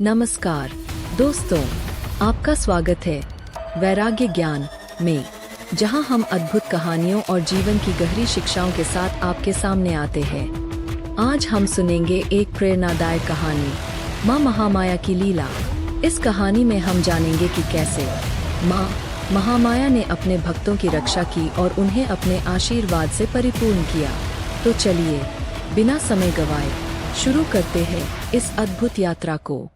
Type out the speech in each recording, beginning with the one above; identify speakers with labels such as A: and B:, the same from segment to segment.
A: नमस्कार दोस्तों, आपका स्वागत है वैराग्य ज्ञान में, जहां हम अद्भुत कहानियों और जीवन की गहरी शिक्षाओं के साथ आपके सामने आते हैं। आज हम सुनेंगे एक प्रेरणादायक कहानी, माँ महामाया की लीला। इस कहानी में हम जानेंगे कि कैसे माँ महामाया ने अपने भक्तों की रक्षा की और उन्हें अपने आशीर्वाद से परिपूर्ण किया। तो चलिए बिना समय गवाए शुरू करते हैं इस अद्भुत यात्रा को।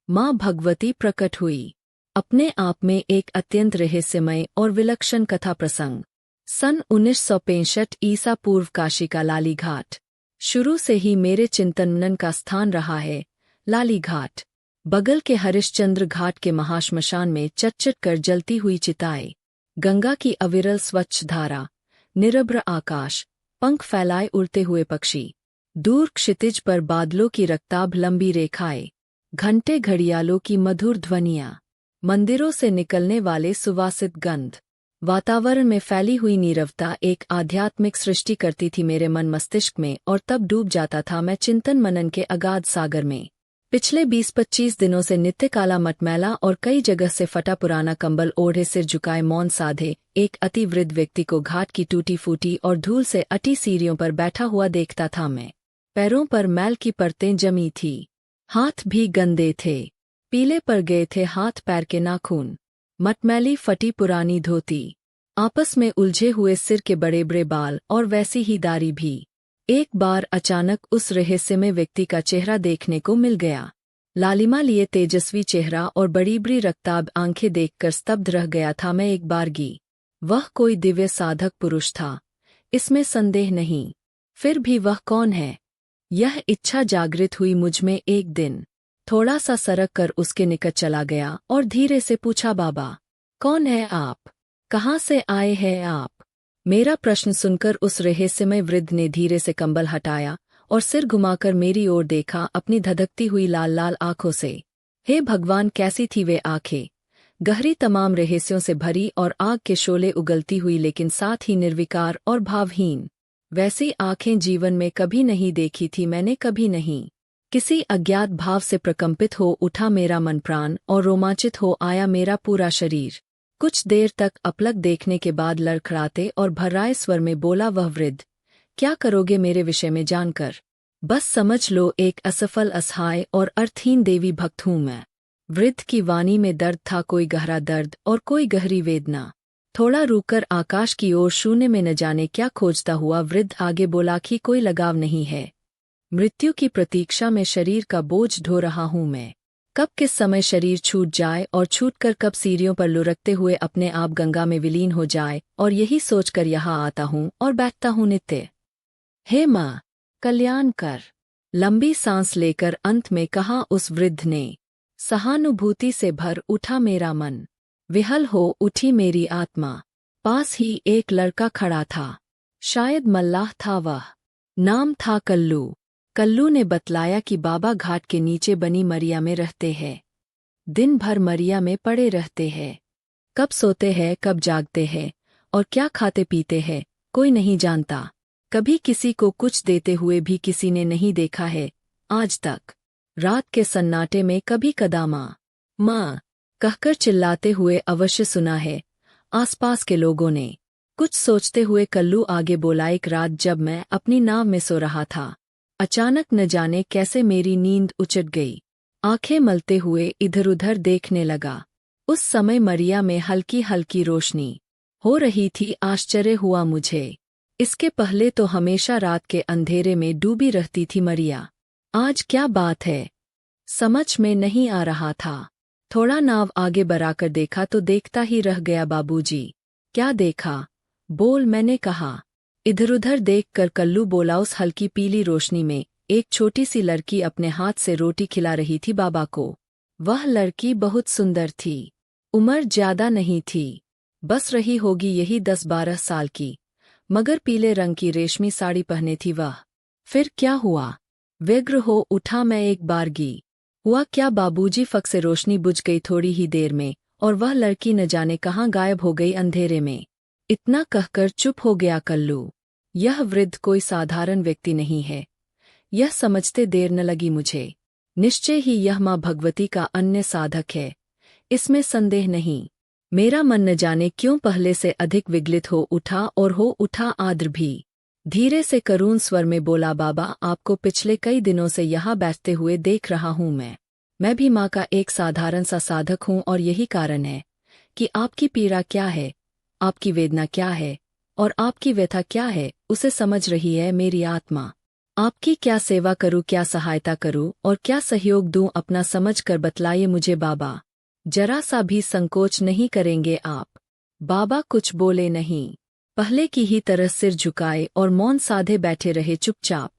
A: माँ भगवती प्रकट हुई। अपने आप में एक अत्यंत रहस्यमय और विलक्षण कथा प्रसंग। सन 1965 ईसा पूर्व काशी का लाली घाट शुरू से ही मेरे चिंतन मनन का स्थान रहा है। लाली घाट, बगल के हरिश्चंद्र घाट के महाश्मशान में चट-चट कर जलती हुई चिताएं, गंगा की अविरल स्वच्छ धारा, निरभ्र आकाश, पंख फैलाए उड़ते हुए पक्षी, दूर क्षितिज पर बादलों की रक्ताभ लंबी रेखाएं, घंटे घड़ियालों की मधुर ध्वनियां, मंदिरों से निकलने वाले सुवासित गंध, वातावरण में फैली हुई नीरवता एक आध्यात्मिक सृष्टि करती थी मेरे मन मस्तिष्क में। और तब डूब जाता था मैं चिंतन मनन के अगाध सागर में। पिछले 20-25 दिनों से नित्य काला मटमैला और कई जगह से फटा पुराना कंबल ओढ़े सिर झुकाए मौन साधे एक अति वृद्ध व्यक्ति को घाट की टूटी फूटी और धूल से अटी सीढ़ियों पर बैठा हुआ देखता था मैं। पैरों पर मैल की परतें जमी थी, हाथ भी गंदे थे, पीले पड़ गए थे हाथ पैर के नाखून, मटमैली फटी पुरानी धोती, आपस में उलझे हुए सिर के बड़े बड़े बाल और वैसी ही दाढ़ी भी। एक बार अचानक उस रहस्यमय व्यक्ति का चेहरा देखने को मिल गया। लालिमा लिए तेजस्वी चेहरा और बड़ी बड़ी रक्ताब आंखें देखकर स्तब्ध रह गया था मैं एक बारगी। वह कोई दिव्य साधक पुरुष था, इसमें संदेह नहीं। फिर भी वह कौन है? यह इच्छा जागृत हुई मुझमें एक दिन। थोड़ा सा सरक कर उसके निकट चला गया और धीरे से पूछा, बाबा कौन है आप? कहाँ से आए हैं आप? मेरा प्रश्न सुनकर उस रहस्यमय वृद्ध ने धीरे से कंबल हटाया और सिर घुमाकर मेरी ओर देखा अपनी धधकती हुई लाल लाल आंखों से। हे भगवान, कैसी थी वे आंखें! गहरी तमाम रहस्यों से भरी और आग के शोले उगलती हुई, लेकिन साथ ही निर्विकार और भावहीन। वैसी आंखें जीवन में कभी नहीं देखी थी मैंने, कभी नहीं। किसी अज्ञात भाव से प्रकंपित हो उठा मेरा मन प्राण और रोमांचित हो आया मेरा पूरा शरीर। कुछ देर तक अपलक देखने के बाद लड़खड़ाते और भर्राए स्वर में बोला वह वृद्ध, क्या करोगे मेरे विषय में जानकर? बस समझ लो, एक असफल असहाय और अर्थहीन देवी भक्त हूँ मैं। वृद्ध की वाणी में दर्द था, कोई गहरा दर्द और कोई गहरी वेदना। थोड़ा रुककर आकाश की ओर शून्य में न जाने क्या खोजता हुआ वृद्ध आगे बोला कि कोई लगाव नहीं है। मृत्यु की प्रतीक्षा में शरीर का बोझ ढो रहा हूं मैं। कब किस समय शरीर छूट जाए और छूटकर कब सीढ़ियों पर लुढ़कते हुए अपने आप गंगा में विलीन हो जाए, और यही सोचकर यहाँ आता हूँ और बैठता हूँ नित्य। हे माँ, कल्याण कर। लंबी सांस लेकर अंत में कहा उस वृद्ध ने। सहानुभूति से भर उठा मेरा मन, विहल हो उठी मेरी आत्मा। पास ही एक लड़का खड़ा था, शायद मल्लाह था वह। नाम था कल्लू। कल्लू ने बतलाया कि बाबा घाट के नीचे बनी मरिया में रहते हैं। दिन भर मरिया में पड़े रहते हैं। कब सोते हैं, कब जागते हैं और क्या खाते पीते हैं, कोई नहीं जानता। कभी किसी को कुछ देते हुए भी किसी ने नहीं देखा है आज तक। रात के सन्नाटे में कभी कदा माँ माँ कहकर चिल्लाते हुए अवश्य सुना है आसपास के लोगों ने। कुछ सोचते हुए कल्लू आगे बोला, एक रात जब मैं अपनी नाव में सो रहा था, अचानक न जाने कैसे मेरी नींद उचट गई। आंखें मलते हुए इधर उधर देखने लगा। उस समय मरिया में हल्की हल्की रोशनी हो रही थी। आश्चर्य हुआ मुझे। इसके पहले तो हमेशा रात के अंधेरे में डूबी रहती थी मरिया। आज क्या बात है, समझ में नहीं आ रहा था। थोड़ा नाव आगे बढ़ाकर देखा तो देखता ही रह गया। बाबूजी, क्या देखा? बोल, मैंने कहा। इधर उधर देखकर कल्लू बोला, उस हल्की पीली रोशनी में एक छोटी सी लड़की अपने हाथ से रोटी खिला रही थी बाबा को। वह लड़की बहुत सुंदर थी, उम्र ज्यादा नहीं थी, बस रही होगी यही 10-12 साल की, मगर पीले रंग की रेशमी साड़ी पहने थी वह। फिर क्या हुआ? व्यग्र हो उठा मैं एक बारगी। हुआ क्या बाबूजी? फक से रोशनी बुझ गई थोड़ी ही देर में और वह लड़की न जाने कहाँ गायब हो गई अंधेरे में। इतना कहकर चुप हो गया कल्लू। यह वृद्ध कोई साधारण व्यक्ति नहीं है, यह समझते देर न लगी मुझे। निश्चय ही यह माँ भगवती का अन्य साधक है, इसमें संदेह नहीं। मेरा मन न जाने क्यों पहले से अधिक विगलित हो उठा आद्र भी। धीरे से करुण स्वर में बोला, बाबा आपको पिछले कई दिनों से यहाँ बैठते हुए देख रहा हूँ मैं भी माँ का एक साधारण सा साधक हूँ, और यही कारण है कि आपकी पीड़ा क्या है, आपकी वेदना क्या है और आपकी व्यथा क्या है, उसे समझ रही है मेरी आत्मा। आपकी क्या सेवा करूँ, क्या सहायता करूँ और क्या सहयोग दूँ, अपना समझ कर बतलाइए मुझे बाबा। जरा सा भी संकोच नहीं करेंगे आप? बाबा कुछ बोले नहीं, पहले की ही तरह सिर झुकाए और मौन साधे बैठे रहे चुपचाप।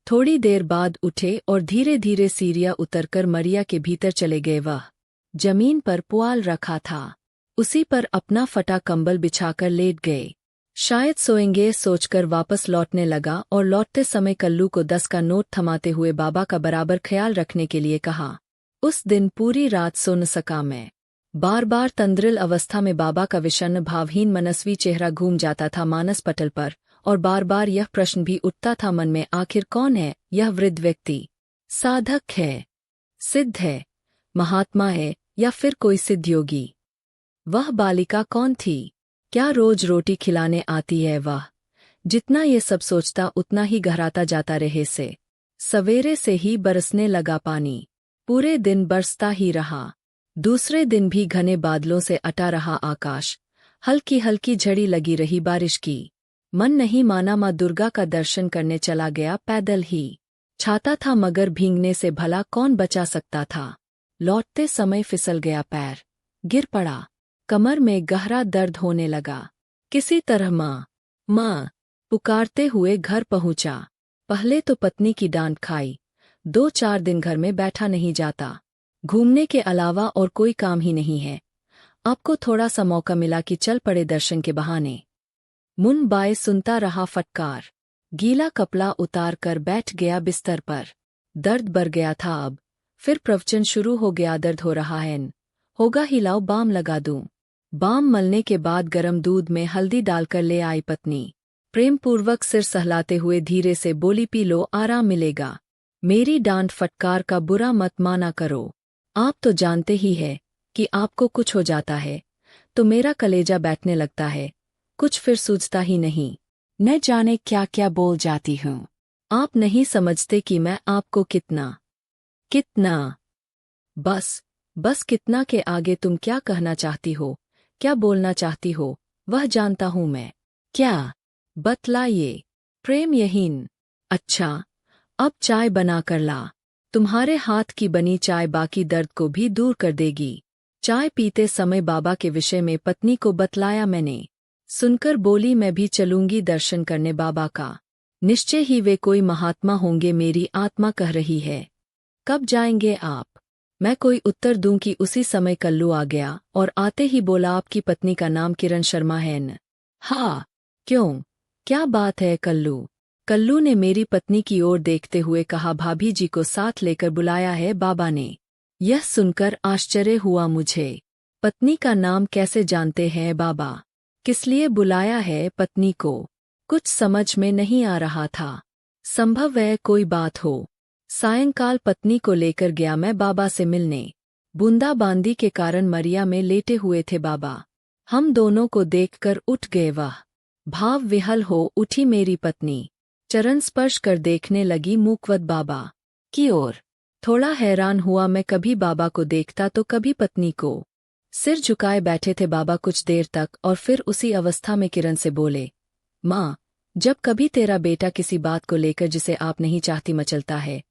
A: थोड़ी देर बाद उठे और धीरे धीरे सीढ़ियां उतरकर मरिया के भीतर चले गए। वह जमीन पर पुआल रखा था, उसी पर अपना फटा कंबल बिछाकर लेट गए। शायद सोएंगे सोचकर वापस लौटने लगा और लौटते समय कल्लू को 10 का नोट थमाते हुए बाबा का बराबर ख्याल रखने के लिए कहा। उस दिन पूरी रात सो न सका मैं। बार बार तंद्रिल अवस्था में बाबा का विषण्ण भावहीन मनस्वी चेहरा घूम जाता था मानस पटल पर, और बार बार यह प्रश्न भी उठता था मन में, आखिर कौन है यह वृद्ध व्यक्ति? साधक है, सिद्ध है, महात्मा है या फिर कोई सिद्ध योगी? वह बालिका कौन थी? क्या रोज रोटी खिलाने आती है वह? जितना ये सब सोचता उतना ही गहराता जाता रहे से। सवेरे से ही बरसने लगा पानी, पूरे दिन बरसता ही रहा। दूसरे दिन भी घने बादलों से अटा रहा आकाश, हल्की हल्की झड़ी लगी रही बारिश की। मन नहीं माना, माँ दुर्गा का दर्शन करने चला गया पैदल ही। छाता था मगर भींगने से भला कौन बचा सकता था। लौटते समय फिसल गया पैर, गिर पड़ा, कमर में गहरा दर्द होने लगा। किसी तरह माँ माँ पुकारते हुए घर पहुंचा। पहले तो पत्नी की डांट खाई, 2-4 दिन घर में बैठा नहीं जाता, घूमने के अलावा और कोई काम ही नहीं है। आपको थोड़ा सा मौका मिला कि चल पड़े दर्शन के बहाने। मुन बाए सुनता रहा फटकार, गीला कपड़ा उतार कर बैठ गया बिस्तर पर। दर्द बढ़ गया था अब, फिर प्रवचन शुरू हो गया। दर्द हो रहा है न, होगा ही, लाओ बाम लगा दूं। बाम मलने के बाद गरम दूध में हल्दी डालकर ले आई पत्नी। प्रेमपूर्वक सिर सहलाते हुए धीरे से बोली, पी लो, आराम मिलेगा। मेरी डांट फटकार का बुरा मत माना करो। आप तो जानते ही है कि आपको कुछ हो जाता है तो मेरा कलेजा बैठने लगता है, कुछ फिर सूझता ही नहीं, न जाने क्या क्या बोल जाती हूँ। आप नहीं समझते कि मैं आपको कितना कितना बस कितना के आगे तुम क्या कहना चाहती हो, क्या बोलना चाहती हो, वह जानता हूँ मैं। क्या? बतलाइए। प्रेम यहीन। अच्छा, अब चाय बना कर ला। तुम्हारे हाथ की बनी चाय बाकी दर्द को भी दूर कर देगी। चाय पीते समय बाबा के विषय में पत्नी को बतलाया मैंने। सुनकर बोली, मैं भी चलूंगी दर्शन करने बाबा का। निश्चय ही वे कोई महात्मा होंगे, मेरी आत्मा कह रही है। कब जाएंगे आप? मैं कोई उत्तर दूं कि उसी समय कल्लू आ गया और आते ही बोला, आपकी पत्नी का नाम किरण शर्मा है न? हाँ। क्यों, क्या बात है कल्लू? कल्लू ने मेरी पत्नी की ओर देखते हुए कहा, भाभी जी को साथ लेकर बुलाया है बाबा ने। यह सुनकर आश्चर्य हुआ मुझे। पत्नी का नाम कैसे जानते हैं बाबा? किस लिए बुलाया है पत्नी को? कुछ समझ में नहीं आ रहा था। संभव है कोई बात हो। सायंकाल पत्नी को लेकर गया मैं बाबा से मिलने। बूंदाबांदी के कारण मरिया में लेटे हुए थे बाबा। हम दोनों को देखकर उठ गए। वह भाव विहल हो उठी मेरी पत्नी, चरण स्पर्श कर देखने लगी मुकवत बाबा की ओर। थोड़ा हैरान हुआ मैं, कभी बाबा को देखता तो कभी पत्नी को। सिर झुकाए बैठे थे बाबा कुछ देर तक और फिर उसी अवस्था में किरण से बोले, माँ, जब कभी तेरा बेटा किसी बात को लेकर जिसे आप नहीं चाहती मचलता है,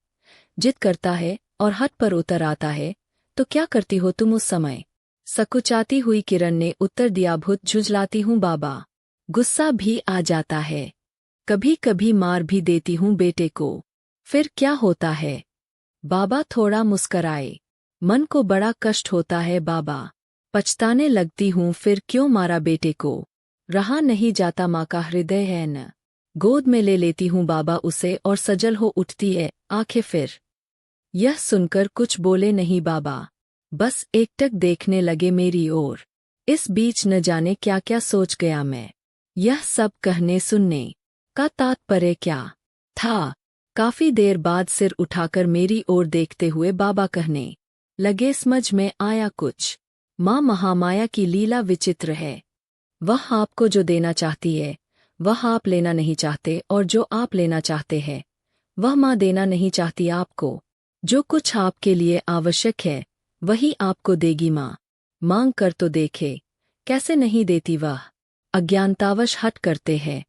A: जिद करता है और हद पर उतर आता है, तो क्या करती हो तुम उस समय? सकुचाती हुई किरण ने उत्तर दिया, भूत झुंझलाती हूँ बाबा, गुस्सा भी आ जाता है, कभी कभी मार भी देती हूँ बेटे को। फिर क्या होता है? बाबा थोड़ा मुस्कराए, मन को बड़ा कष्ट होता है बाबा, पछताने लगती हूँ फिर क्यों मारा बेटे को। रहा नहीं जाता, माँ का हृदय है न। गोद में ले लेती हूँ बाबा उसे और सजल हो उठती है आंखें। फिर यह सुनकर कुछ बोले नहीं बाबा, बस एकटक देखने लगे मेरी ओर। इस बीच न जाने क्या क्या सोच गया मैं। यह सब कहने सुनने का तात्पर्य क्या था? काफी देर बाद सिर उठाकर मेरी ओर देखते हुए बाबा कहने लगे, समझ में आया कुछ? माँ महामाया की लीला विचित्र है। वह आपको जो देना चाहती है वह आप लेना नहीं चाहते, और जो आप लेना चाहते हैं वह माँ देना नहीं चाहती आपको। जो कुछ आपके लिए आवश्यक है वही आपको देगी माँ। मांग कर तो देखे, कैसे नहीं देती वह। अज्ञानतावश हट करते हैं,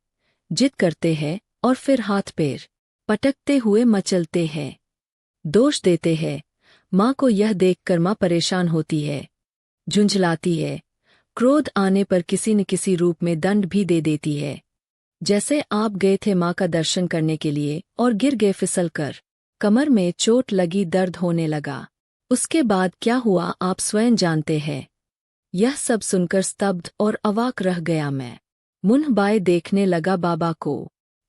A: जिद करते हैं और फिर हाथ पैर पटकते हुए मचलते हैं, दोष देते हैं। माँ को यह देखकर माँ परेशान होती है, झुंझलाती है। क्रोध आने पर किसी न किसी रूप में दंड भी दे देती है। जैसे आप गए थे माँ का दर्शन करने के लिए और गिर गए फिसलकर, कमर में चोट लगी, दर्द होने लगा। उसके बाद क्या हुआ आप स्वयं जानते हैं। यह सब सुनकर स्तब्ध और अवाक रह गया मैं। मुंह बाए देखने लगा बाबा को।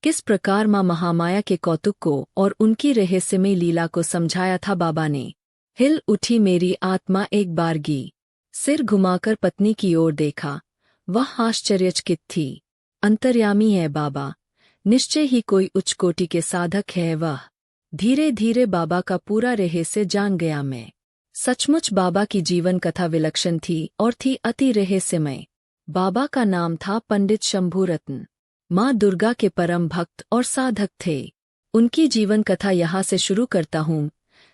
A: किस प्रकार माँ महामाया के कौतुक को और उनकी रहस्यमय लीला को समझाया था बाबा ने। हिल उठी मेरी आत्मा एक बारगी। सिर घुमाकर पत्नी की ओर देखा, वह आश्चर्यचकित थी। अंतर्यामी है बाबा, निश्चय ही कोई उच्च कोटि के साधक है वह। धीरे धीरे बाबा का पूरा रहस्य जान गया मैं। सचमुच बाबा की जीवन कथा विलक्षण थी और थी अति रहस्यमय। बाबा का नाम था पंडित शंभुरत्न। माँ दुर्गा के परम भक्त और साधक थे। उनकी जीवन कथा यहाँ से शुरू करता हूँ,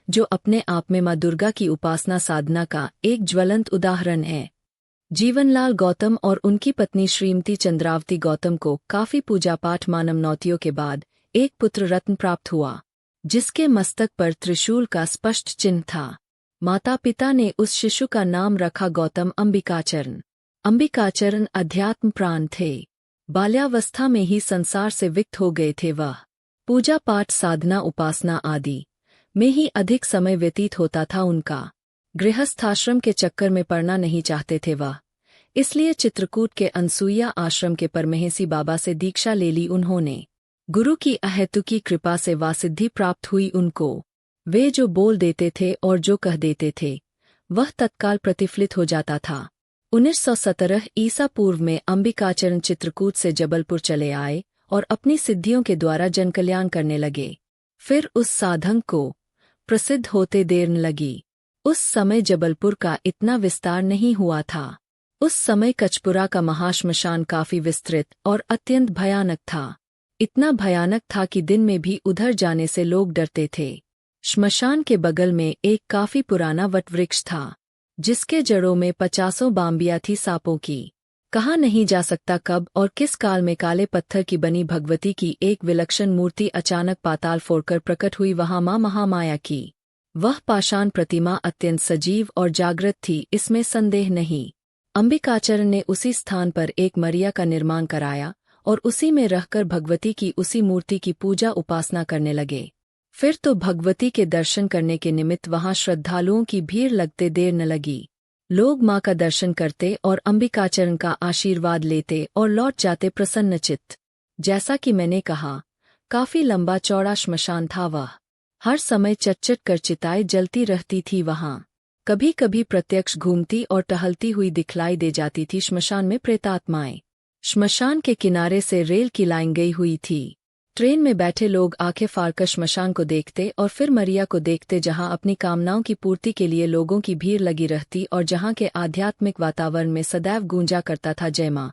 A: जो अपने आप में माँ दुर्गा की उपासना साधना का एक ज्वलंत उदाहरण है। जीवनलाल गौतम और उनकी पत्नी श्रीमती चंद्रावती गौतम को काफी पूजा पाठ मानमनौतियों के बाद एक पुत्र रत्न प्राप्त हुआ, जिसके मस्तक पर त्रिशूल का स्पष्ट चिन्ह था। माता पिता ने उस शिशु का नाम रखा गौतम अंबिकाचरण। अंबिकाचरण अध्यात्म प्राण थे। बाल्यावस्था में ही संसार से विक्त हो गए थे वह। पूजा पाठ साधना उपासना आदि में ही अधिक समय व्यतीत होता था उनका। गृहस्थाश्रम के चक्कर में पड़ना नहीं चाहते थे वह, इसलिए चित्रकूट के अनसुईया आश्रम के परमहंसी बाबा से दीक्षा ले ली उन्होंने। गुरु की अहेतुकी कृपा से वासिद्धि प्राप्त हुई उनको। वे जो बोल देते थे और जो कह देते थे वह तत्काल प्रतिफलित हो जाता था। 1917 ईसा पूर्व में अंबिकाचरण चित्रकूट से जबलपुर चले आए और अपनी सिद्धियों के द्वारा जनकल्याण करने लगे। फिर उस साधन को प्रसिद्ध होते देर न लगी। उस समय जबलपुर का इतना विस्तार नहीं हुआ था। उस समय कचपुरा का महाश्मशान काफी विस्तृत और अत्यंत भयानक था। इतना भयानक था कि दिन में भी उधर जाने से लोग डरते थे। श्मशान के बगल में एक काफी पुराना वटवृक्ष था, जिसके जड़ों में 50 बाम्बियां थी सांपों की। कहा नहीं जा सकता कब और किस काल में काले पत्थर की बनी भगवती की एक विलक्षण मूर्ति अचानक पाताल फोड़कर प्रकट हुई वहां मां महामाया की। वह पाषाण प्रतिमा अत्यंत सजीव और जागृत थी, इसमें संदेह नहीं। अंबिकाचरण ने उसी स्थान पर एक मरिया का निर्माण कराया और उसी में रहकर भगवती की उसी मूर्ति की पूजा उपासना करने लगे। फिर तो भगवती के दर्शन करने के निमित्त वहां श्रद्धालुओं की भीड़ लगते देर न लगी। लोग मां का दर्शन करते और अंबिकाचरण का आशीर्वाद लेते और लौट जाते प्रसन्नचित्त। जैसा कि मैंने कहा, काफी लंबा चौड़ा श्मशान था वह। हर समय चटचट कर चिताएं जलती रहती थी वहां। कभी कभी प्रत्यक्ष घूमती और टहलती हुई दिखलाई दे जाती थी श्मशान में प्रेतात्माएं। श्मशान के किनारे से रेल की लाइन गई हुई थी। ट्रेन में बैठे लोग आंखें फाड़कर श्मशान को देखते और फिर मरिया को देखते, जहां अपनी कामनाओं की पूर्ति के लिए लोगों की भीड़ लगी रहती और जहां के आध्यात्मिक वातावरण में सदैव गूंजा करता था जय मां,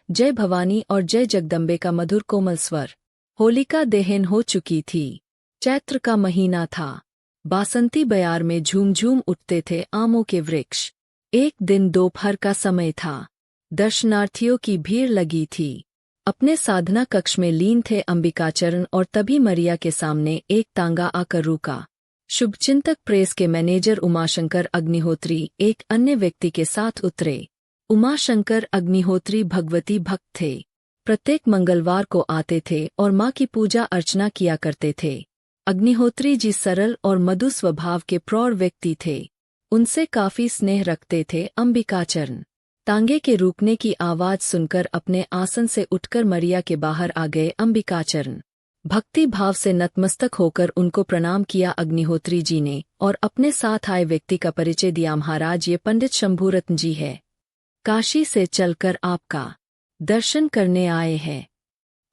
A: जय भवानी और जय जगदम्बे का मधुर कोमल स्वर। होलिका दहन हो चुकी थी। चैत्र का महीना था। बासंती बयार में झूम झूम उठते थे आमों के वृक्ष। एक दिन दोपहर का समय था। दर्शनार्थियों की भीड़ लगी थी। अपने साधना कक्ष में लीन थे अंबिकाचरण और तभी मरिया के सामने एक तांगा आकर रुका। शुभचिंतक प्रेस के मैनेजर उमाशंकर अग्निहोत्री एक अन्य व्यक्ति के साथ उतरे। उमाशंकर अग्निहोत्री भगवती भक्त थे। प्रत्येक मंगलवार को आते थे और मां की पूजा अर्चना किया करते थे। अग्निहोत्री जी सरल और मधु स्वभाव के प्रौढ़ व्यक्ति थे। उनसे काफी स्नेह रखते थे अंबिकाचरण। तांगे के रुकने की आवाज सुनकर अपने आसन से उठकर मरिया के बाहर आ गए अंबिकाचरण। भक्ति भाव से नतमस्तक होकर उनको प्रणाम किया अग्निहोत्री जी ने और अपने साथ आए व्यक्ति का परिचय दिया। महाराज, ये पंडित शंभुरत्न जी है। काशी से चलकर आपका दर्शन करने आए हैं।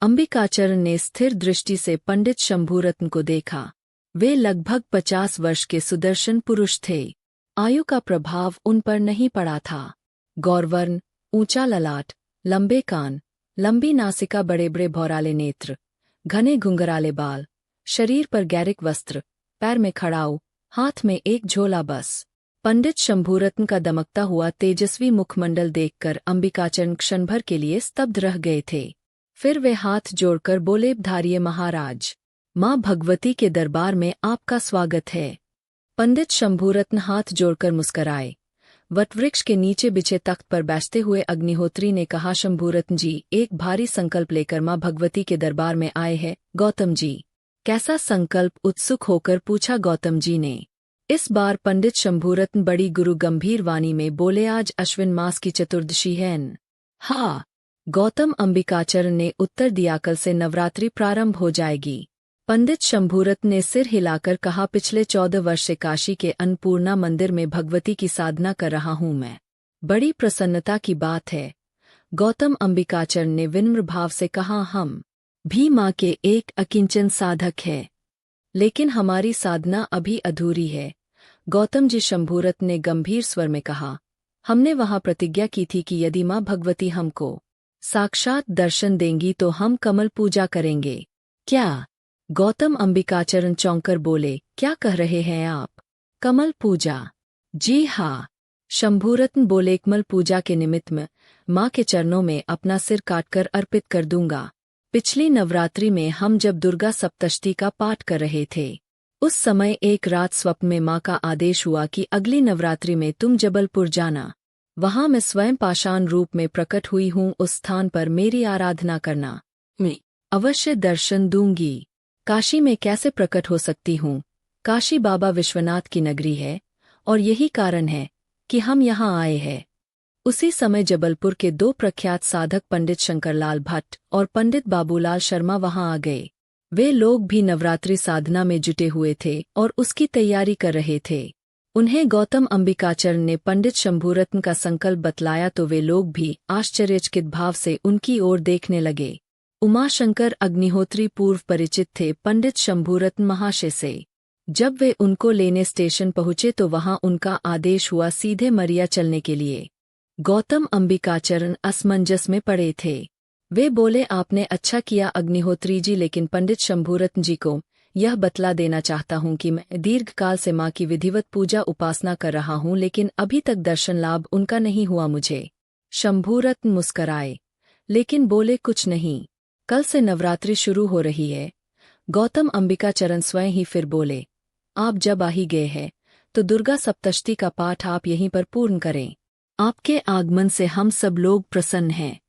A: अंबिकाचरण ने स्थिर दृष्टि से पंडित शंभूरत्न को देखा। वे लगभग 50 वर्ष के सुदर्शन पुरुष थे। आयु का प्रभाव उन पर नहीं पड़ा था। गौरवर्ण, ऊंचा ललाट, लंबे कान, लंबी नासिका, बड़े बड़े भौराले नेत्र, घने घुंघराले बाल, शरीर पर गैरिक वस्त्र, पैर में खड़ाऊ, हाथ में एक झोला बस। पंडित शंभूरत्न का दमकता हुआ तेजस्वी मुखमंडल देखकर अंबिकाचरण क्षणभर के लिए स्तब्ध रह गए थे। फिर वे हाथ जोड़कर बोले, धारिये महाराज, माँ भगवती के दरबार में आपका स्वागत है। पंडित शंभूरत्न हाथ जोड़कर मुस्कराए। वटवृक्ष के नीचे बिछे तख्त पर बैठते हुए अग्निहोत्री ने कहा, शंभूरत्न जी एक भारी संकल्प लेकर माँ भगवती के दरबार में आए हैं। गौतम जी, कैसा संकल्प? उत्सुक होकर पूछा गौतम जी ने। इस बार पंडित शंभूरत्न बड़ी गुरु गंभीर वाणी में बोले, आज अश्विन मास की चतुर्दशी है न। हाँ, गौतम अंबिकाचरण ने उत्तर दिया, कल से नवरात्रि प्रारंभ हो जाएगी। पंडित शंभूरत्न ने सिर हिलाकर कहा, पिछले 14 वर्ष से काशी के अन्नपूर्णा मंदिर में भगवती की साधना कर रहा हूं मैं। बड़ी प्रसन्नता की बात है। गौतम अंबिकाचरण ने विनम्र भाव से कहा, हम भी माँ के एक अकिंचन साधक है, लेकिन हमारी साधना अभी अधूरी है। गौतम जी, शंभूरत्न ने गंभीर स्वर में कहा, हमने वहां प्रतिज्ञा की थी कि यदि माँ भगवती हमको साक्षात दर्शन देंगी तो हम कमल पूजा करेंगे। क्या? गौतम अंबिकाचरण चौंकर बोले, क्या कह रहे हैं आप? कमल पूजा? जी हाँ। शंभूरत्न बोले, कमल पूजा के निमित्त में माँ के चरणों में अपना सिर काटकर अर्पित कर दूंगा। पिछली नवरात्रि में हम जब दुर्गा सप्तशती का पाठ कर रहे थे, उस समय एक रात स्वप्न में माँ का आदेश हुआ कि अगली नवरात्रि में तुम जबलपुर जाना। वहां मैं स्वयं पाषाण रूप में प्रकट हुई हूँ। उस स्थान पर मेरी आराधना करना, मैं अवश्य दर्शन दूंगी। काशी में कैसे प्रकट हो सकती हूँ? काशी बाबा विश्वनाथ की नगरी है और यही कारण है कि हम यहाँ आए हैं। उसी समय जबलपुर के 2 प्रख्यात साधक पंडित शंकरलाल भट्ट और पंडित बाबूलाल शर्मा वहां आ गए। वे लोग भी नवरात्रि साधना में जुटे हुए थे और उसकी तैयारी कर रहे थे। उन्हें गौतम अंबिकाचरण ने पंडित शंभूरत्न का संकल्प बतलाया तो वे लोग भी आश्चर्यचकित भाव से उनकी ओर देखने लगे। उमाशंकर अग्निहोत्री पूर्व परिचित थे पंडित शंभूरत्न महाशय से। जब वे उनको लेने स्टेशन पहुंचे तो वहां उनका आदेश हुआ सीधे मरिया चलने के लिए। गौतम अंबिकाचरण असमंजस में पड़े थे। वे बोले, आपने अच्छा किया अग्निहोत्री जी, लेकिन पंडित शंभूरत्न जी को यह बतला देना चाहता हूं कि मैं दीर्घकाल से माँ की विधिवत पूजा उपासना कर रहा हूं, लेकिन अभी तक दर्शन लाभ उनका नहीं हुआ मुझे। शंभूरत्न मुस्कराए, लेकिन बोले, कुछ नहीं, कल से नवरात्रि शुरू हो रही है। गौतम अंबिकाचरण स्वयं ही फिर बोले, आप जब आ ही गए हैं तो दुर्गा सप्तशती का पाठ आप यहीं पर पूर्ण करें। आपके आगमन से हम सब लोग प्रसन्न हैं।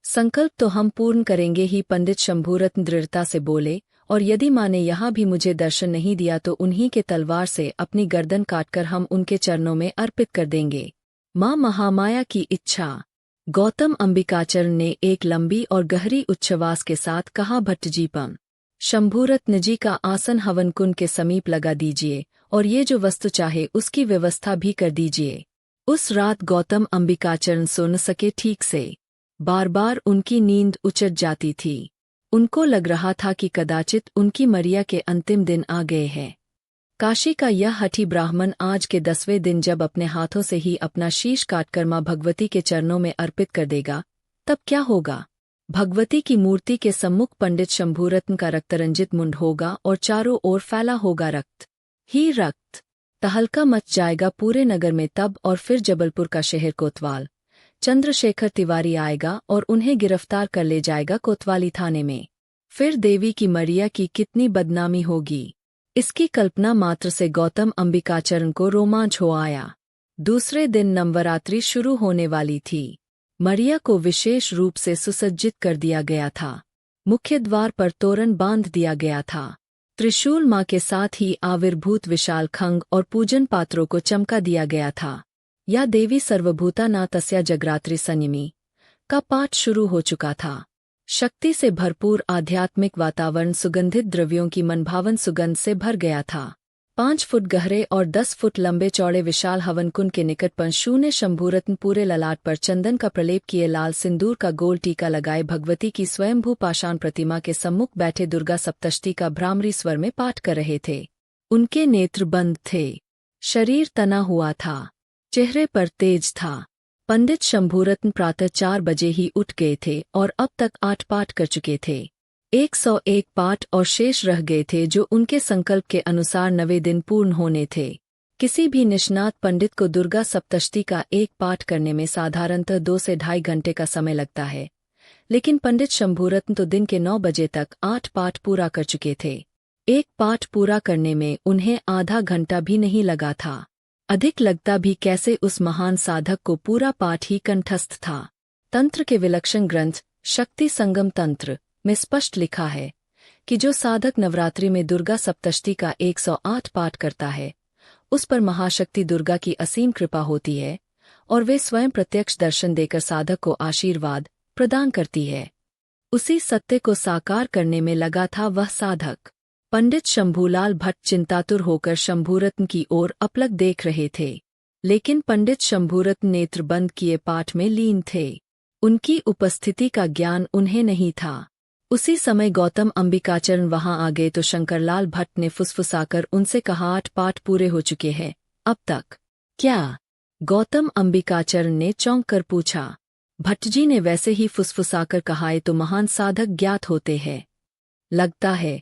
A: संकल्प तो हम पूर्ण करेंगे ही, पंडित शंभूरत्न दृढ़ता से बोले, और यदि माँ ने यहाँ भी मुझे दर्शन नहीं दिया तो उन्हीं के तलवार से अपनी गर्दन काटकर हम उनके चरणों में अर्पित कर देंगे। माँ महामाया की इच्छा। गौतम अंबिकाचरण ने एक लंबी और गहरी उच्छ्वास के साथ कहा, भट्टजी पम शंभूरत्न जी का आसन हवन कुंड के समीप लगा दीजिए और ये जो वस्तु चाहे उसकी व्यवस्था भी कर दीजिए। उस रात गौतम अंबिकाचरण सो न सके ठीक से। बार बार उनकी नींद उचट जाती थी। उनको लग रहा था कि कदाचित उनकी मरिया के अंतिम दिन आ गए हैं। काशी का यह हठी ब्राह्मण आज के 10वें दिन जब अपने हाथों से ही अपना शीश काटकर माँ भगवती के चरणों में अर्पित कर देगा, तब क्या होगा? भगवती की मूर्ति के सम्मुख पंडित शंभूरत्न का रक्तरंजित मुंड होगा और चारों ओर फैला होगा रक्त ही रक्त। तहलका मच जाएगा पूरे नगर में तब, और फिर जबलपुर का शहर कोतवाल चंद्रशेखर तिवारी आएगा और उन्हें गिरफ्तार कर ले जाएगा कोतवाली थाने में। फिर देवी की मरिया की कितनी बदनामी होगी। इसकी कल्पना मात्र से गौतम अंबिकाचरण को रोमांच हो आया। दूसरे दिन नवरात्रि शुरू होने वाली थी। मरिया को विशेष रूप से सुसज्जित कर दिया गया था। मुख्य द्वार पर तोरण बांध दिया गया था। त्रिशूल माँ के साथ ही आविर्भूत विशाल खंग और पूजन पात्रों को चमका दिया गया था। या देवी सर्वभूता ना तस्या जगरात्रि संयमी का पाठ शुरू हो चुका था। शक्ति से भरपूर आध्यात्मिक वातावरण सुगंधित द्रव्यों की मनभावन सुगंध से भर गया था। 5 फुट गहरे और 10 फुट लंबे चौड़े विशाल हवन कुंड के निकट पंशु ने शंभूरत्न पूरे ललाट पर चंदन का प्रलेप किए लाल सिंदूर का गोल टीका लगाए भगवती की स्वयंभू पाषाण प्रतिमा के सम्मुख बैठे दुर्गा सप्तष्टी का भ्रामरी स्वर में पाठ कर रहे थे। उनके नेत्र बंद थे, शरीर तना हुआ था, चेहरे पर तेज था। पंडित शंभूरत्न प्रातः 4 बजे ही उठ गए थे और अब तक 8 पाठ कर चुके थे। 101 पाठ और शेष रह गए थे जो उनके संकल्प के अनुसार 9वें दिन पूर्ण होने थे। किसी भी निष्णात पंडित को दुर्गा सप्तष्टी का एक पाठ करने में साधारणतः 2 से ढाई घंटे का समय लगता है, लेकिन पंडित शंभूरत्न तो दिन के 9 बजे तक 8 पाठ पूरा कर चुके थे। एक पाठ पूरा करने में उन्हें आधा घंटा भी नहीं लगा था। अधिक लगता भी कैसे उस महान साधक को पूरा पाठ ही कंठस्थ था। तंत्र के विलक्षण ग्रंथ शक्ति संगम तंत्र में स्पष्ट लिखा है कि जो साधक नवरात्रि में दुर्गा सप्तष्टी का 108 पाठ करता है, उस पर महाशक्ति दुर्गा की असीम कृपा होती है और वे स्वयं प्रत्यक्ष दर्शन देकर साधक को आशीर्वाद प्रदान करती है। उसी सत्य को साकार करने में लगा था वह साधक। पंडित शंभूलाल भट्ट चिंतातुर होकर शंभूरत्न की ओर अपलक देख रहे थे, लेकिन पंडित शंभूरत्न नेत्र बंद किए पाठ में लीन थे। उनकी उपस्थिति का ज्ञान उन्हें नहीं था। उसी समय गौतम अंबिकाचरण वहां आ गए तो शंकरलाल भट्ट ने फुसफुसाकर उनसे कहा, 8 पाठ पूरे हो चुके हैं अब तक। क्या? गौतम अंबिकाचरण ने चौंक कर पूछा। भट्ट जी ने वैसे ही फुसफुसाकर कहा, ये तो महान साधक ज्ञात होते हैं। लगता है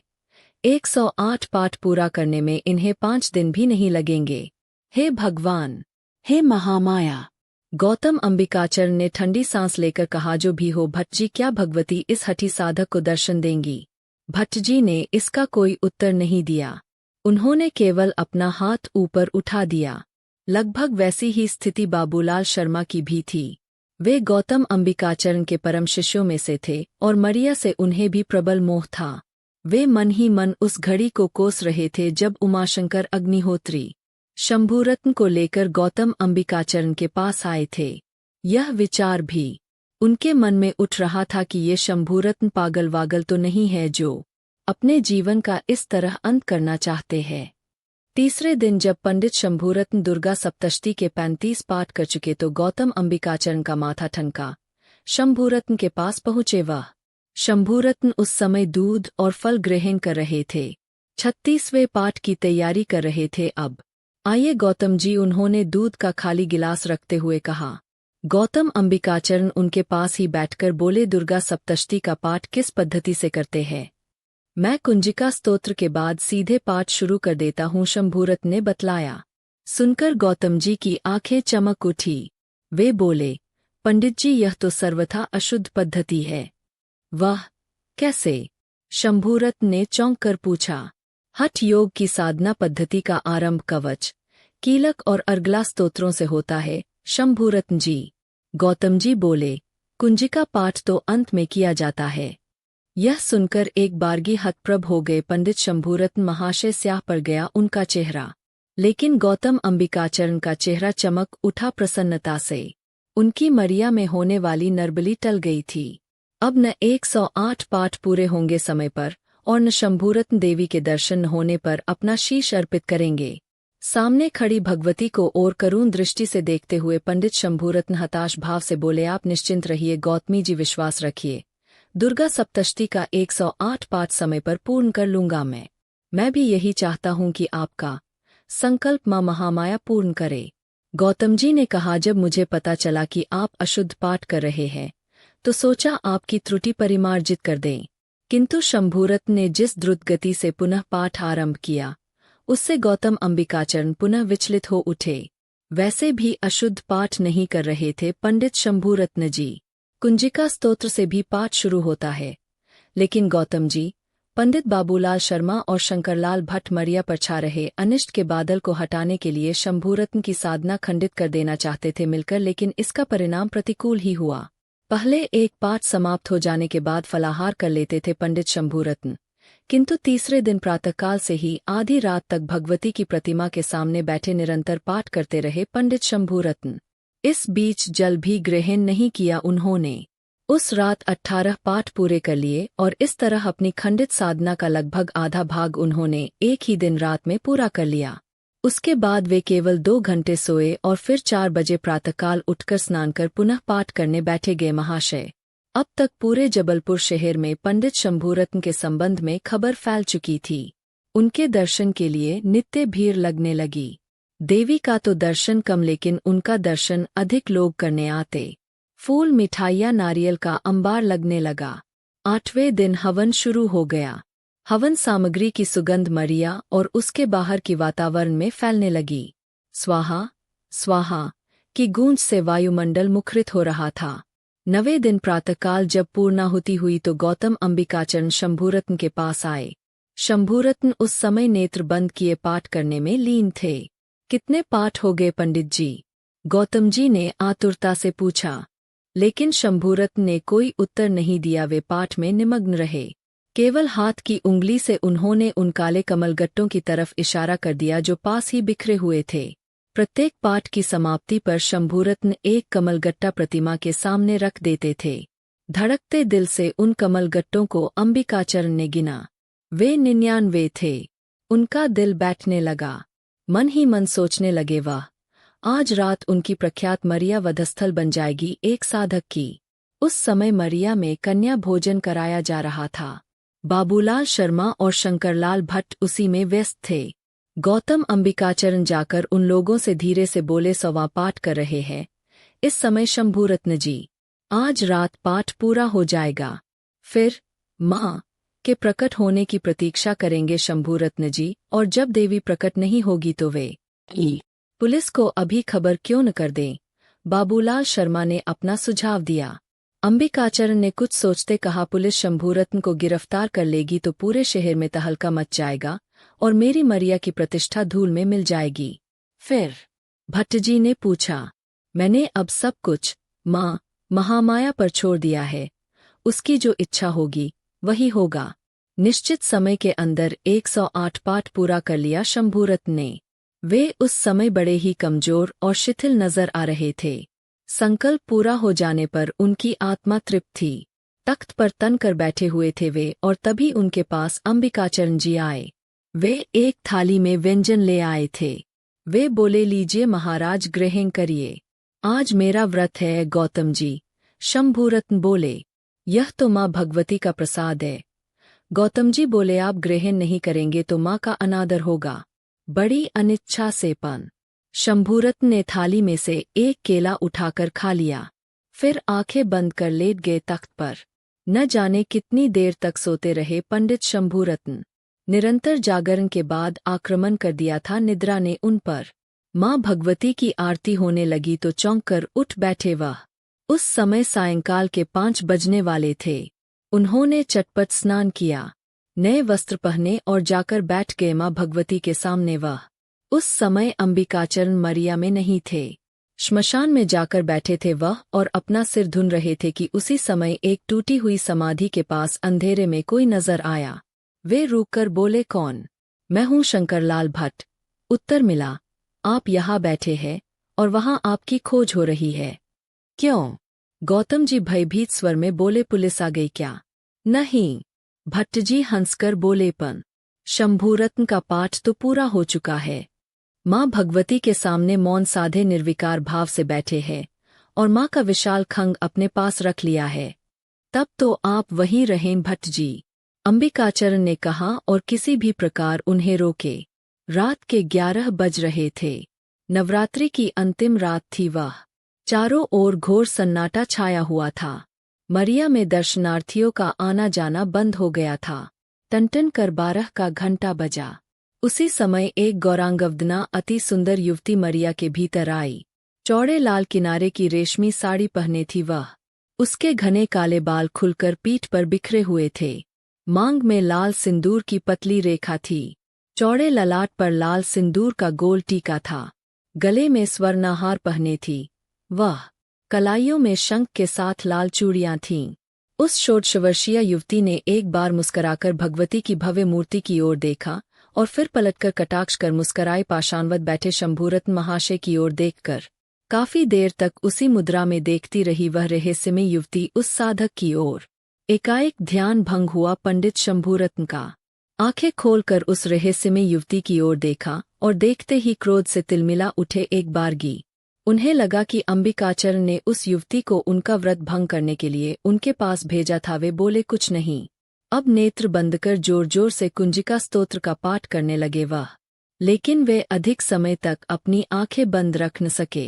A: 108 पाठ पूरा करने में इन्हें 5 दिन भी नहीं लगेंगे। हे भगवान, हे महामाया! गौतम अंबिकाचरण ने ठंडी सांस लेकर कहा, जो भी हो भट्ट जी, क्या भगवती इस हठी साधक को दर्शन देंगी? भट्ट जी ने इसका कोई उत्तर नहीं दिया। उन्होंने केवल अपना हाथ ऊपर उठा दिया। लगभग वैसी ही स्थिति बाबूलाल शर्मा की भी थी। वे गौतम अंबिकाचरण के परम शिष्यों में से थे और मरिया से उन्हें भी प्रबल मोह था। वे मन ही मन उस घड़ी को कोस रहे थे जब उमाशंकर अग्निहोत्री शंभूरत्न को लेकर गौतम अंबिकाचरण के पास आए थे। यह विचार भी उनके मन में उठ रहा था कि ये शंभूरत्न पागल वागल तो नहीं है जो अपने जीवन का इस तरह अंत करना चाहते हैं। तीसरे दिन जब पंडित शंभूरत्न दुर्गा सप्तष्टी के 35 पाठ कर चुके तो गौतम अंबिकाचरण का माथा ठनका। शंभूरत्न के पास पहुंचे वह। शंभूरत्न उस समय दूध और फल ग्रहण कर रहे थे। 36वें पाठ की तैयारी कर रहे थे। अब आइए गौतम जी, उन्होंने दूध का खाली गिलास रखते हुए कहा। गौतम अंबिकाचरण उनके पास ही बैठकर बोले, दुर्गा सप्तष्टी का पाठ किस पद्धति से करते हैं? मैं कुंजिका स्तोत्र के बाद सीधे पाठ शुरू कर देता हूँ, शंभूरत्न ने बतलाया। सुनकर गौतम जी की आंखें चमक उठी। वे बोले, पंडित जी, यह तो सर्वथा अशुद्ध पद्धति है। वह कैसे? शंभूरत्न ने चौंक कर पूछा। हठ योग की साधना पद्धति का आरंभ कवच, कीलक और अर्गला स्तोत्रों से होता है शंभूरत्न जी। गौतम जी बोले, कुंजिका पाठ तो अंत में किया जाता है। यह सुनकर एक बारगी हतप्रभ हो गए पंडित शंभूरत्न महाशय। स्याह पड़ गया उनका चेहरा, लेकिन गौतम अंबिकाचरण का चेहरा चमक उठा प्रसन्नता से। उनकी मरिया में होने वाली नरबली टल गई थी। अब न 108 पाठ पूरे होंगे समय पर और न शंभूरत्न देवी के दर्शन न होने पर अपना शीश अर्पित करेंगे। सामने खड़ी भगवती को और करुण दृष्टि से देखते हुए पंडित शंभूरत्न हताश भाव से बोले, आप निश्चिंत रहिए गौतमी जी, विश्वास रखिए, दुर्गा सप्तष्टी का 108 पाठ समय पर पूर्ण कर लूंगा। मैं भी यही चाहता हूं कि आपका संकल्प मां महामाया पूर्ण करे। गौतम जी ने कहा, जब मुझे पता चला कि आप अशुद्ध पाठ कर रहे हैं तो सोचा आपकी त्रुटि परिमार्जित कर दें। किंतु शंभूरत्न ने जिस द्रुत गति से पुनः पाठ आरंभ किया, उससे गौतम अंबिकाचरण पुनः विचलित हो उठे। वैसे भी अशुद्ध पाठ नहीं कर रहे थे पंडित शंभूरत्न जी। कुंजिका स्तोत्र से भी पाठ शुरू होता है, लेकिन गौतम जी, पंडित बाबूलाल शर्मा और शंकरलाल भट्ट मरिया पर छा रहे अनिष्ट के बादल को हटाने के लिए शंभूरत्न की साधना खंडित कर देना चाहते थे मिलकर, लेकिन इसका परिणाम प्रतिकूल ही हुआ। पहले एक पाठ समाप्त हो जाने के बाद फलाहार कर लेते थे पंडित शंभूरत्न, किंतु तीसरे दिन प्रातःकाल से ही आधी रात तक भगवती की प्रतिमा के सामने बैठे निरंतर पाठ करते रहे पंडित शंभूरत्न। इस बीच जल भी ग्रहण नहीं किया उन्होंने। उस रात 18 पाठ पूरे कर लिए और इस तरह अपनी खंडित साधना का लगभग आधा भाग उन्होंने एक ही दिन रात में पूरा कर लिया। उसके बाद वे केवल 2 घंटे सोए और फिर 4 बजे प्रातःकाल उठकर स्नान कर पुनः पाठ करने बैठे गए। महाशय, अब तक पूरे जबलपुर शहर में पंडित शंभूरत्न के संबंध में खबर फैल चुकी थी। उनके दर्शन के लिए नित्य भीड़ लगने लगी। देवी का तो दर्शन कम लेकिन उनका दर्शन अधिक लोग करने आते। फूल, मिठाइयाँ, नारियल का अंबार लगने लगा। 8वें दिन हवन शुरू हो गया। हवन सामग्री की सुगंध मरिया और उसके बाहर की वातावरण में फैलने लगी। स्वाहा स्वाहा की गूंज से वायुमंडल मुखरित हो रहा था। 9वें दिन प्रातःकाल जब पूर्णाहुति हुई तो गौतम अंबिकाचरण शंभूरत्न के पास आए। शंभूरत्न उस समय नेत्र बंद किए पाठ करने में लीन थे। कितने पाठ हो गए पंडित जी? गौतम जी ने आतुरता से पूछा। लेकिन शंभूरत्न ने कोई उत्तर नहीं दिया। वे पाठ में निमग्न रहे। केवल हाथ की उंगली से उन्होंने उन काले कमलगट्टों की तरफ इशारा कर दिया जो पास ही बिखरे हुए थे। प्रत्येक पाठ की समाप्ति पर शंभूरत्न एक कमलगट्टा प्रतिमा के सामने रख देते थे। धड़कते दिल से उन कमलगट्टों को अंबिकाचरण ने गिना। वे 99 थे। उनका दिल बैठने लगा। मन ही मन सोचने लगे, वाह, आज रात उनकी प्रख्यात मरिया वधस्थल बन जाएगी एक साधक की। उस समय मरिया में कन्या भोजन कराया जा रहा था। बाबूलाल शर्मा और शंकरलाल भट्ट उसी में व्यस्त थे। गौतम अंबिकाचरण जाकर उन लोगों से धीरे से बोले, 100वां पाठ कर रहे हैं इस समय शंभूरत्न जी। आज रात पाठ पूरा हो जाएगा, फिर माँ के प्रकट होने की प्रतीक्षा करेंगे शंभूरत्न जी, और जब देवी प्रकट नहीं होगी तो वे पुलिस को अभी खबर क्यों न कर दें? बाबूलाल शर्मा ने अपना सुझाव दिया। अंबिकाचरण ने कुछ सोचते कहा, पुलिस शंभूरत्न को गिरफ्तार कर लेगी तो पूरे शहर में तहलका मच जाएगा और मेरी मरिया की प्रतिष्ठा धूल में मिल जाएगी। फिर भट्ट जी ने पूछा, मैंने अब सब कुछ माँ महामाया पर छोड़ दिया है। उसकी जो इच्छा होगी वही होगा। निश्चित समय के अंदर 108 पाठ पूरा कर लिया शंभूरत्न ने। वे उस समय बड़े ही कमजोर और शिथिल नजर आ रहे थे। संकल्प पूरा हो जाने पर उनकी आत्मा तृप्त थी। तख्त पर तन कर बैठे हुए थे वे, और तभी उनके पास अंबिकाचरण जी आए। वे एक थाली में व्यंजन ले आए थे। वे बोले, लीजिए महाराज, ग्रहण करिए। आज मेरा व्रत है गौतम जी। शंभूरत्न बोले, यह तो माँ भगवती का प्रसाद है। गौतम जी बोले, आप ग्रहण नहीं करेंगे तो माँ का अनादर होगा। बड़ी अनिच्छा से पान शंभूरत्न ने थाली में से एक केला उठाकर खा लिया। फिर आंखें बंद कर लेट गए तख्त पर। न जाने कितनी देर तक सोते रहे पंडित शंभूरत्न। निरंतर जागरण के बाद आक्रमण कर दिया था निद्रा ने उन पर। माँ भगवती की आरती होने लगी तो चौंक कर उठ बैठे वह। उस समय सायंकाल के 5 बजने वाले थे। उन्होंने चटपट स्नान किया, नए वस्त्र पहने और जाकर बैठ गए माँ भगवती के सामने वह। उस समय अंबिकाचरण मरिया में नहीं थे, श्मशान में जाकर बैठे थे वह और अपना सिर धुन रहे थे कि उसी समय एक टूटी हुई समाधि के पास अंधेरे में कोई नजर आया। वे रुककर बोले, कौन? मैं हूँ शंकरलाल भट्ट। उत्तर मिला, आप यहाँ बैठे हैं और वहाँ आपकी खोज हो रही है। क्यों? गौतम जी भयभीत स्वर में बोले, पुलिस आ गई क्या? नहीं। भट्ट जी हंसकर बोले, पन शंभूरत्न का पाठ तो पूरा हो चुका है। माँ भगवती के सामने मौन साधे निर्विकार भाव से बैठे हैं और माँ का विशाल खंग अपने पास रख लिया है। तब तो आप वहीं रहें भट्ट जी, अंबिकाचरण ने कहा और किसी भी प्रकार उन्हें रोके। रात के 11 बज रहे थे। नवरात्रि की अंतिम रात थी वह। चारों ओर घोर सन्नाटा छाया हुआ था। मरिया में दर्शनार्थियों का आना जाना बंद हो गया था। टन कर 12 का घंटा बजा। उसी समय एक गौरांगवदना अति सुंदर युवती मरिया के भीतर आई। चौड़े लाल किनारे की रेशमी साड़ी पहने थी वह। उसके घने काले बाल खुलकर पीठ पर बिखरे हुए थे। मांग में लाल सिंदूर की पतली रेखा थी। चौड़े ललाट पर लाल सिंदूर का गोल टीका था। गले में स्वर्णाहार पहने थी वह। कलाइयों में शंख के साथ लाल चूड़ियां थीं। उस षोडशवर्षीय युवती ने एक बार मुस्कराकर भगवती की भव्य मूर्ति की ओर देखा और फिर पलटकर कटाक्ष कर मुस्कराए पाषाणवत बैठे शंभूरत्न महाशय की ओर देखकर काफी देर तक उसी मुद्रा में देखती रही वह रहस्यमय युवती उस साधक की ओर। एकाएक ध्यान भंग हुआ पंडित शंभूरत्न का। आंखें खोलकर उस रहस्यमय युवती की ओर देखा और देखते ही क्रोध से तिलमिला उठे एक बारगी। उन्हें लगा कि अंबिकाचरण ने उस युवती को उनका व्रत भंग करने के लिए उनके पास भेजा था। वे बोले कुछ नहीं। अब नेत्र बंद कर जोर जोर से कुंजिका स्तोत्र का पाठ करने लगे वह, लेकिन वे अधिक समय तक अपनी आंखें बंद रख न सके।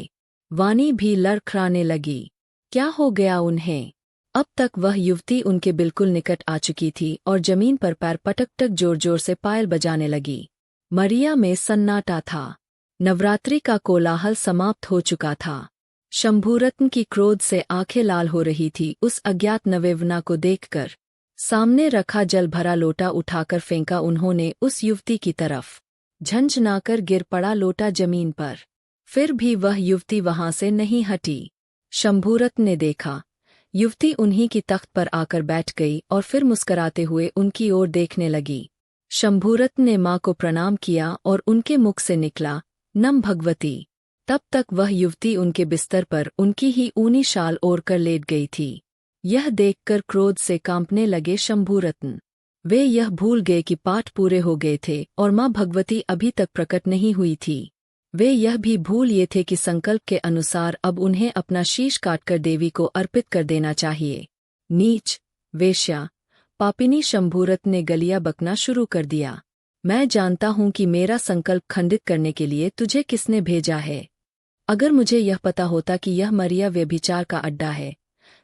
A: वाणी भी लड़खड़ाने लगी। क्या हो गया उन्हें? अब तक वह युवती उनके बिल्कुल निकट आ चुकी थी और जमीन पर पैर पटक जोर जोर से पायल बजाने लगी। मरिया में सन्नाटा था। नवरात्रि का कोलाहल समाप्त हो चुका था। शंभूरत्न की क्रोध से आंखें लाल हो रही थी उस अज्ञात नवेवना को देखकर। सामने रखा जल भरा लोटा उठाकर फेंका उन्होंने उस युवती की तरफ। झंझनाकर गिर पड़ा लोटा जमीन पर। फिर भी वह युवती वहां से नहीं हटी। शंभूरत्न ने देखा, युवती उन्हीं की तख्त पर आकर बैठ गई और फिर मुस्कराते हुए उनकी ओर देखने लगी। शंभूरत्न ने मां को प्रणाम किया और उनके मुख से निकला, नम भगवती। तब तक वह युवती उनके बिस्तर पर उनकी ही ऊनी शाल ओढ़कर लेट गई थी। यह देखकर क्रोध से कांपने लगे शंभूरत्न। वे यह भूल गए कि पाठ पूरे हो गए थे और मां भगवती अभी तक प्रकट नहीं हुई थी। वे यह भी भूल ये थे कि संकल्प के अनुसार अब उन्हें अपना शीश काटकर देवी को अर्पित कर देना चाहिए। नीच, वेश्या, पापिनी शंभूरत्न ने गलिया बकना शुरू कर दिया। मैं जानता हूं कि मेरा संकल्प खंडित करने के लिए तुझे किसने भेजा है। अगर मुझे यह पता होता कि यह मरिया व्यभिचार का अड्डा है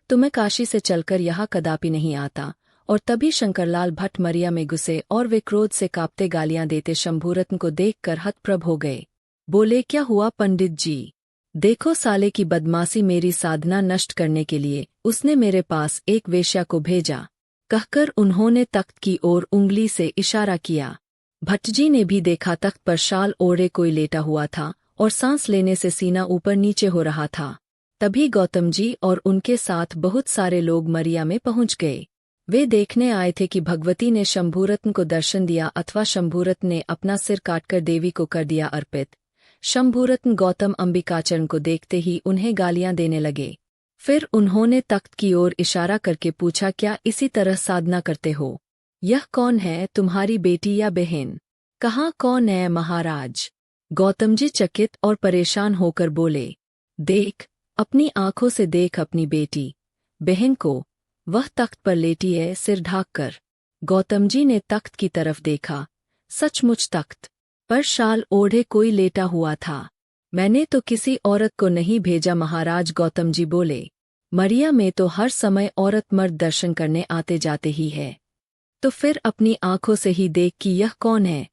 A: तो मैं काशी से चलकर यहाँ कदापि नहीं आता। और तभी शंकरलाल भट्ट मरिया में घुसे और वे क्रोध से कांपते गालियां देते शंभूरत्न को देखकर हतप्रभ हो गए। बोले, क्या हुआ पंडित जी? देखो साले की बदमाशी, मेरी साधना नष्ट करने के लिए उसने मेरे पास एक वेश्या को भेजा। कहकर उन्होंने तख्त की ओर उंगली से इशारा किया। भट्टजी ने भी देखा तख्त पर शाल ओढ़े कोई लेटा हुआ था और सांस लेने से सीना ऊपर नीचे हो रहा था। तभी गौतम जी और उनके साथ बहुत सारे लोग मरिया में पहुंच गए। वे देखने आए थे कि भगवती ने शंभूरत्न को दर्शन दिया अथवा शंभूरत्न ने अपना सिर काटकर देवी को कर दिया अर्पित। शंभूरत्न गौतम अंबिकाचरण को देखते ही उन्हें गालियां देने लगे। फिर उन्होंने तख्त की ओर इशारा करके पूछा, क्या इसी तरह साधना करते हो? यह कौन है, तुम्हारी बेटी या बहन? कहाँ कौन है महाराज? गौतम जी चकित और परेशान होकर बोले, देख, अपनी आंखों से देख अपनी बेटी बहन को, वह तख्त पर लेटी है सिर ढाककर। गौतम जी ने तख्त की तरफ देखा। सचमुच तख्त पर शाल ओढ़े कोई लेटा हुआ था। मैंने तो किसी औरत को नहीं भेजा महाराज, गौतम जी बोले। मरिया में तो हर समय औरत मर्द दर्शन करने आते जाते ही है, तो फिर अपनी आंखों से ही देख कि यह कौन है।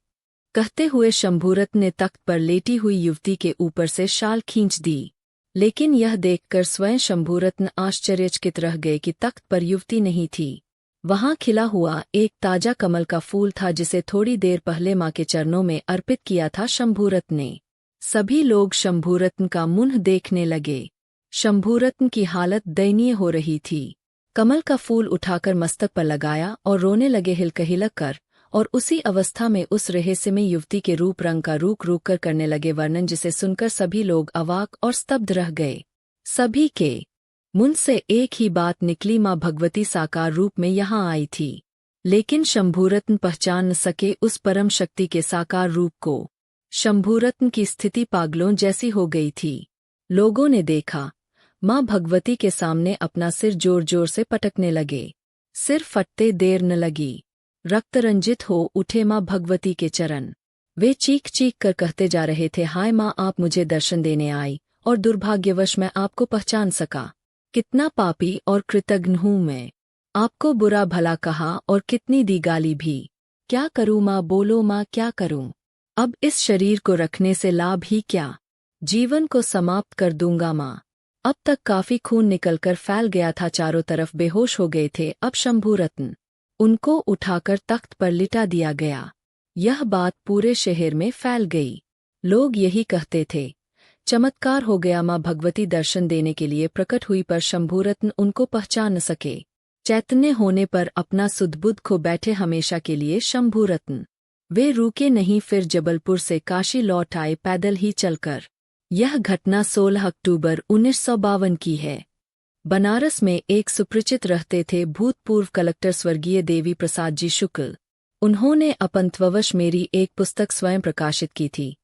A: कहते हुए शंभूरत्न ने तख्त पर लेटी हुई युवती के ऊपर से शाल खींच दी। लेकिन यह देखकर स्वयं शंभूरत्न आश्चर्यचकित रह गए कि तख्त पर युवती नहीं थी। वहां खिला हुआ एक ताजा कमल का फूल था जिसे थोड़ी देर पहले मां के चरणों में अर्पित किया था शंभूरत्न ने। सभी लोग शंभूरत्न का मुंह देखने लगे। शंभूरत्न की हालत दयनीय हो रही थी। कमल का फूल उठाकर मस्तक पर लगाया और रोने लगे हिलक कर, और उसी अवस्था में उस रहस्यमय युवती के रूप रंग का रूक कर करने लगे वर्णन, जिसे सुनकर सभी लोग अवाक और स्तब्ध रह गए। सभी के मुंह से एक ही बात निकली, मां भगवती साकार रूप में यहाँ आई थी। लेकिन शंभूरत्न पहचान न सके उस परम शक्ति के साकार रूप को। शंभूरत्न की स्थिति पागलों जैसी हो गई थी। लोगों ने देखा, मां भगवती के सामने अपना सिर जोर जोर से पटकने लगे। सिर फटते देर न लगी। रक्तरंजित हो उठे मां भगवती के चरण। वे चीख कर कहते जा रहे थे, हाय मां, आप मुझे दर्शन देने आई और दुर्भाग्यवश मैं आपको पहचान सका। कितना पापी और कृतघ्न हूँ मैं। आपको बुरा भला कहा और कितनी दी गाली भी। क्या करूँ मां, बोलो मां, क्या करूँ? अब इस शरीर को रखने से लाभ ही क्या? जीवन को समाप्त कर दूंगा मां। अब तक काफी खून निकलकर फैल गया था, चारों तरफ बेहोश हो गए थे अब शंभूरत्न। उनको उठाकर तख्त पर लिटा दिया गया। यह बात पूरे शहर में फैल गई। लोग यही कहते थे, चमत्कार हो गया, मां भगवती दर्शन देने के लिए प्रकट हुई पर शंभूरत्न उनको पहचान न सके। चैतन्य होने पर अपना सुधबुद्ध खो बैठे हमेशा के लिए शंभूरत्न। वे रुके नहीं, फिर जबलपुर से काशी लौट आए पैदल ही चलकर। यह घटना 16 अक्टूबर 1952 की है। बनारस में एक सुपरिचित रहते थे भूतपूर्व कलेक्टर स्वर्गीय देवी प्रसाद जी शुक्ल। उन्होंने अपंतवश मेरी एक पुस्तक स्वयं प्रकाशित की थी,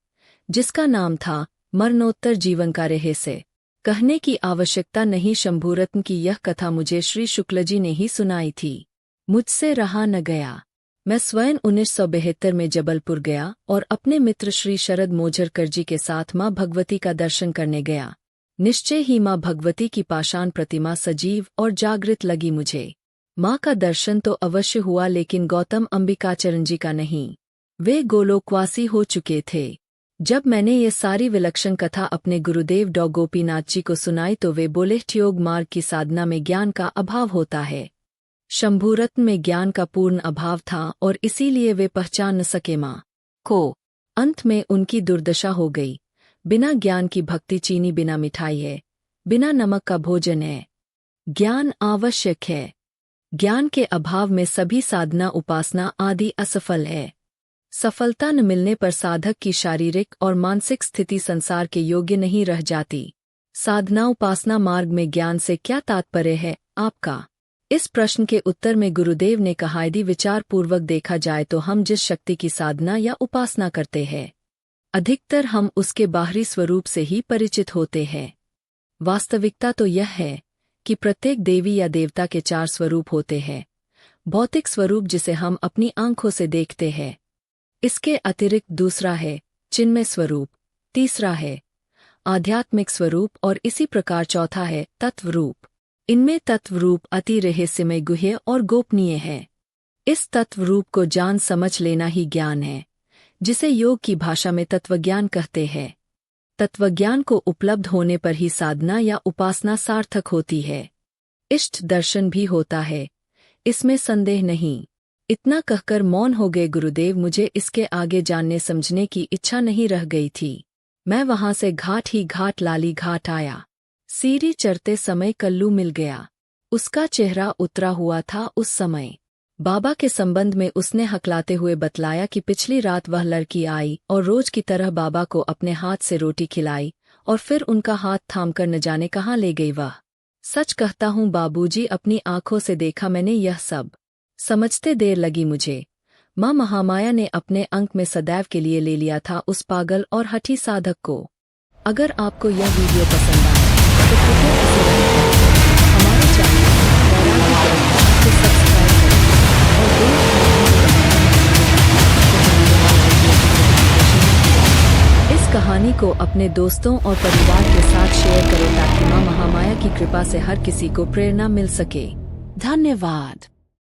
A: जिसका नाम था मरणोत्तर जीवन का रहस्य। कहने की आवश्यकता नहीं, शंभूरत्न की यह कथा मुझे श्री शुक्ल जी ने ही सुनाई थी। मुझसे रहा न गया। मैं स्वयं 1972 में जबलपुर गया और अपने मित्र श्री शरद मोजरकर जी के साथ माँ भगवती का दर्शन करने गया। निश्चय ही माँ भगवती की पाषाण प्रतिमा सजीव और जागृत लगी मुझे। माँ का दर्शन तो अवश्य हुआ, लेकिन गौतम अंबिकाचरण जी का नहीं। वे गोलोकवासी हो चुके थे। जब मैंने ये सारी विलक्षण कथा अपने गुरुदेव डॉ गोपीनाथ जी को सुनाई तो वे बोले, योग मार्ग की साधना में ज्ञान का अभाव होता है। शंभूरत्न में ज्ञान का पूर्ण अभाव था और इसीलिए वे पहचान न सके माँ को। अंत में उनकी दुर्दशा हो गई। बिना ज्ञान की भक्ति चीनी बिना मिठाई है, बिना नमक का भोजन है। ज्ञान आवश्यक है। ज्ञान के अभाव में सभी साधना उपासना आदि असफल है। सफलता न मिलने पर साधक की शारीरिक और मानसिक स्थिति संसार के योग्य नहीं रह जाती। साधना उपासना मार्ग में ज्ञान से क्या तात्पर्य है आपका? इस प्रश्न के उत्तर में गुरुदेव ने कहा, यदि विचार पूर्वक देखा जाए तो हम जिस शक्ति की साधना या उपासना करते हैं, अधिकतर हम उसके बाहरी स्वरूप से ही परिचित होते हैं। वास्तविकता तो यह है कि प्रत्येक देवी या देवता के 4 स्वरूप होते हैं। भौतिक स्वरूप जिसे हम अपनी आंखों से देखते हैं, इसके अतिरिक्त दूसरा है चिन्मय स्वरूप, तीसरा है आध्यात्मिक स्वरूप और इसी प्रकार चौथा है तत्व रूप। इनमें तत्व रूप अति रहस्यमय, गुह्य और गोपनीय है। इस तत्व रूप को जान समझ लेना ही ज्ञान है, जिसे योग की भाषा में तत्वज्ञान कहते हैं। तत्वज्ञान को उपलब्ध होने पर ही साधना या उपासना सार्थक होती है। इष्ट दर्शन भी होता है, इसमें संदेह नहीं। इतना कहकर मौन हो गए गुरुदेव। मुझे इसके आगे जानने समझने की इच्छा नहीं रह गई थी। मैं वहां से घाट ही घाट लाली घाट आया। सीढ़ी चढ़ते समय कल्लू मिल गया। उसका चेहरा उतरा हुआ था उस समय। बाबा के संबंध में उसने हकलाते हुए बतलाया कि पिछली रात वह लड़की आई और रोज की तरह बाबा को अपने हाथ से रोटी खिलाई और फिर उनका हाथ थामकर न जाने कहाँ ले गई वह। सच कहता हूँ बाबूजी, अपनी आंखों से देखा मैंने यह सब। समझते देर लगी मुझे। माँ महामाया ने अपने अंक में सदैव के लिए ले लिया था उस पागल और हठी साधक को। अगर आपको यह वीडियो पसंद आए तो कृपया इसे लाइक करें, हमारे चैनल वैराग्य को सब्सक्राइब करें और बेल आइकन इस कहानी को अपने दोस्तों और परिवार के साथ शेयर करें ताकि माँ महामाया की कृपा से हर किसी को प्रेरणा मिल सके। धन्यवाद।